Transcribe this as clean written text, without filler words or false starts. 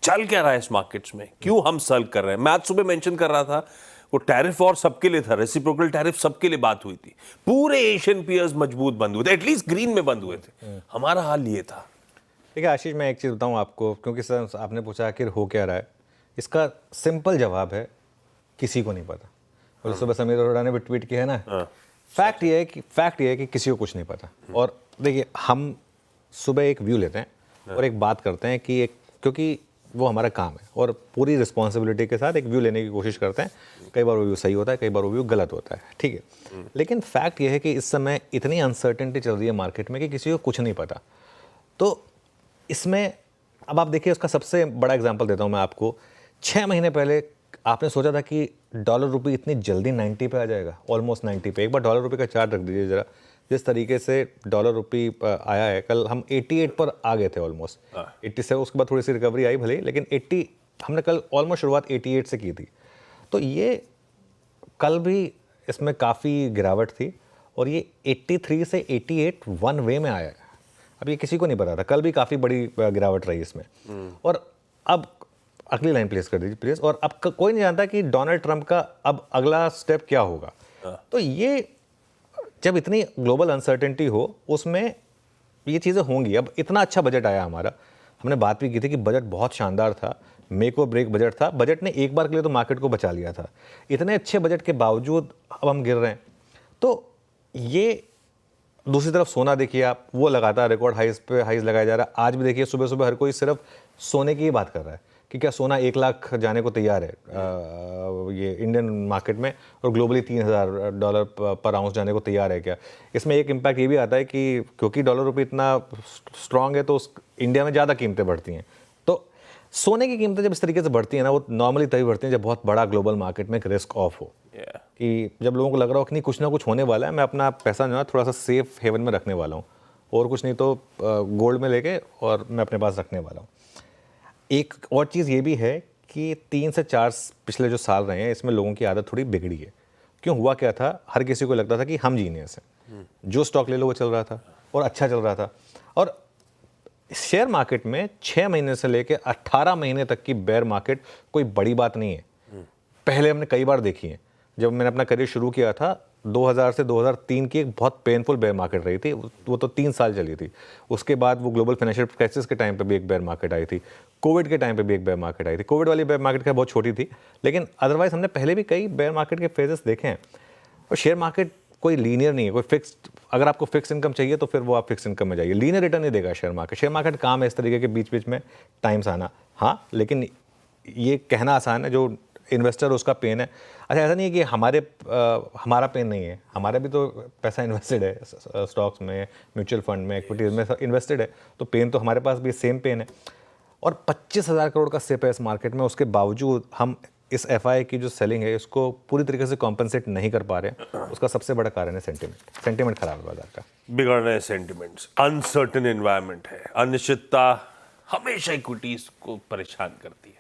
चल क्या रहा है इस मार्केट्स में, क्यों हम सर्व कर रहे हैं। मैं आज सुबह मेंशन कर रहा था वो टैरिफ और सबके लिए था, रेसिप्रोकल टैरिफ सबके लिए बात हुई थी, पूरे एशियन पीयर्स मजबूत बंद हुए थे, एटलीस्ट ग्रीन में बंद हुए थे। हमारा हाल ये था। ठीक है आशीष, मैं एक चीज़ बताऊं आपको, क्योंकि सर आपने पूछा आखिर हो क्या रहा है, इसका सिंपल जवाब है किसी को नहीं पता। और सुबह समीर अरोड़ा ने भी ट्वीट किया है ना, फैक्ट ये है कि किसी को कुछ नहीं पता। और देखिए, हम सुबह एक व्यू लेते हैं और एक बात करते हैं कि क्योंकि वो हमारा काम है, और पूरी रिस्पॉन्सिबिलिटी के साथ एक व्यू लेने की कोशिश करते हैं। कई बार वो व्यू सही होता है, कई बार वो व्यू गलत होता है, ठीक है। लेकिन फैक्ट ये है कि इस समय इतनी अनसर्टेनिटी चल रही है मार्केट में कि किसी को कुछ नहीं पता। तो इसमें अब आप देखिए, उसका सबसे बड़ा एग्जांपल देता हूं मैं आपको। 6 महीने पहले आपने सोचा था कि डॉलर रुपये इतनी जल्दी 90 पे आ जाएगा, ऑलमोस्ट 90 पे। एक बार डॉलर रुपये का चार्ट रख दीजिए जरा, जिस तरीके से डॉलर रुपये आया है। कल हम 88 पर आ गए थे ऑलमोस्ट, 80 से उसके बाद थोड़ी सी रिकवरी आई भले, लेकिन 80 हमने कल ऑलमोस्ट शुरुआत 88 से की थी। तो ये कल भी इसमें काफ़ी गिरावट थी, और ये 83 से 88 वन वे में आया है। अब ये किसी को नहीं पता था, कल भी काफ़ी बड़ी गिरावट रही इसमें। और अब अगली लाइन प्लेस कर दीजिए प्लीज़। और अब कोई नहीं जानता कि डोनाल्ड ट्रंप का अब अगला स्टेप क्या होगा। तो ये जब इतनी ग्लोबल अनसर्टेनिटी हो, उसमें ये चीज़ें होंगी। अब इतना अच्छा बजट आया हमारा, हमने बात भी की थी कि बजट बहुत शानदार था, मेक और ब्रेक बजट था। बजट ने एक बार के लिए तो मार्केट को बचा लिया था। इतने अच्छे बजट के बावजूद अब हम गिर रहे हैं। तो ये दूसरी तरफ सोना देखिए आप, वो लगातार रिकॉर्ड हाइज पे हाइज लगाया जा रहा है। आज भी देखिए, सुबह सुबह हर कोई सिर्फ सोने की ही बात कर रहा है कि क्या सोना 1 लाख जाने को तैयार है ये इंडियन मार्केट में, और ग्लोबली $3000 पर आउंस जाने को तैयार है क्या। इसमें एक इम्पैक्ट ये भी आता है कि क्योंकि डॉलर रुपये इतना स्ट्रांग है, तो इंडिया में ज़्यादा कीमतें बढ़ती हैं। तो सोने की कीमतें जब इस तरीके से बढ़ती हैं ना, वो नॉर्मली तभी बढ़ती हैं जब बहुत बड़ा ग्लोबल मार्केट में एक रिस्क ऑफ हो। कि जब लोगों को लग रहा हो कि नहीं, कुछ ना कुछ होने वाला है, मैं अपना पैसा जो है थोड़ा सा सेफ हेवन में रखने वाला हूँ, और कुछ नहीं तो गोल्ड में लेके और मैं अपने पास रखने वाला हूँ। एक और चीज़ ये भी है कि 3 से 4 पिछले जो साल रहे हैं, इसमें लोगों की आदत थोड़ी बिगड़ी है। क्यों हुआ क्या था, हर किसी को लगता था कि हम जीनियस हैं, जो स्टॉक ले लो वो चल रहा था और अच्छा चल रहा था। और शेयर मार्केट में 6 महीने से लेकर 18 महीने तक की बेयर मार्केट कोई बड़ी बात नहीं है। पहले हमने कई बार देखी है। जब मैंने अपना करियर शुरू किया था 2000 से 2003 की एक बहुत पेनफुल बेयर मार्केट रही थी, वो तो 3 साल चली थी। उसके बाद वो ग्लोबल फाइनेंशियल क्राइसिस के टाइम पे भी एक बेयर मार्केट आई थी, कोविड के टाइम पे भी एक बेयर मार्केट आई थी। कोविड वाली बेयर मार्केट क्या बहुत छोटी थी, लेकिन अदरवाइज हमने पहले भी कई बेयर मार्केट के फेजेस देखे हैं। और शेयर मार्केट कोई लीनियर नहीं है, कोई फिक्स्ड। अगर आपको फिक्स इनकम चाहिए तो फिर वो आप फिक्स इनकम में जाइए, लीनियर रिटर्न नहीं देगा शेयर मार्केट। शेयर मार्केट काम है इस तरीके के बीच बीच में टाइम्स आना, हाँ, लेकिन ये कहना आसान है, जो इन्वेस्टर उसका पेन है। अच्छा, ऐसा नहीं है कि हमारा पेन नहीं है, हमारा भी तो पैसा इन्वेस्टेड है स्टॉक्स में, म्यूचुअल फंड में, इक्विटीज में इन्वेस्टेड है, तो पेन तो हमारे पास भी सेम पेन है। और 25,000 करोड़ का सिप है इस मार्केट में, उसके बावजूद हम इस एफआई की जो सेलिंग है इसको पूरी तरीके से कॉम्पनसेट नहीं कर पा रहे। उसका सबसे बड़ा कारण है सेंटिमेंट खराब है बाजार का, बिगड़ रहे सेंटिमेंट्स, अनसर्टेन एनवायरनमेंट है, अनिश्चितता हमेशा इक्विटीज को परेशान करती है।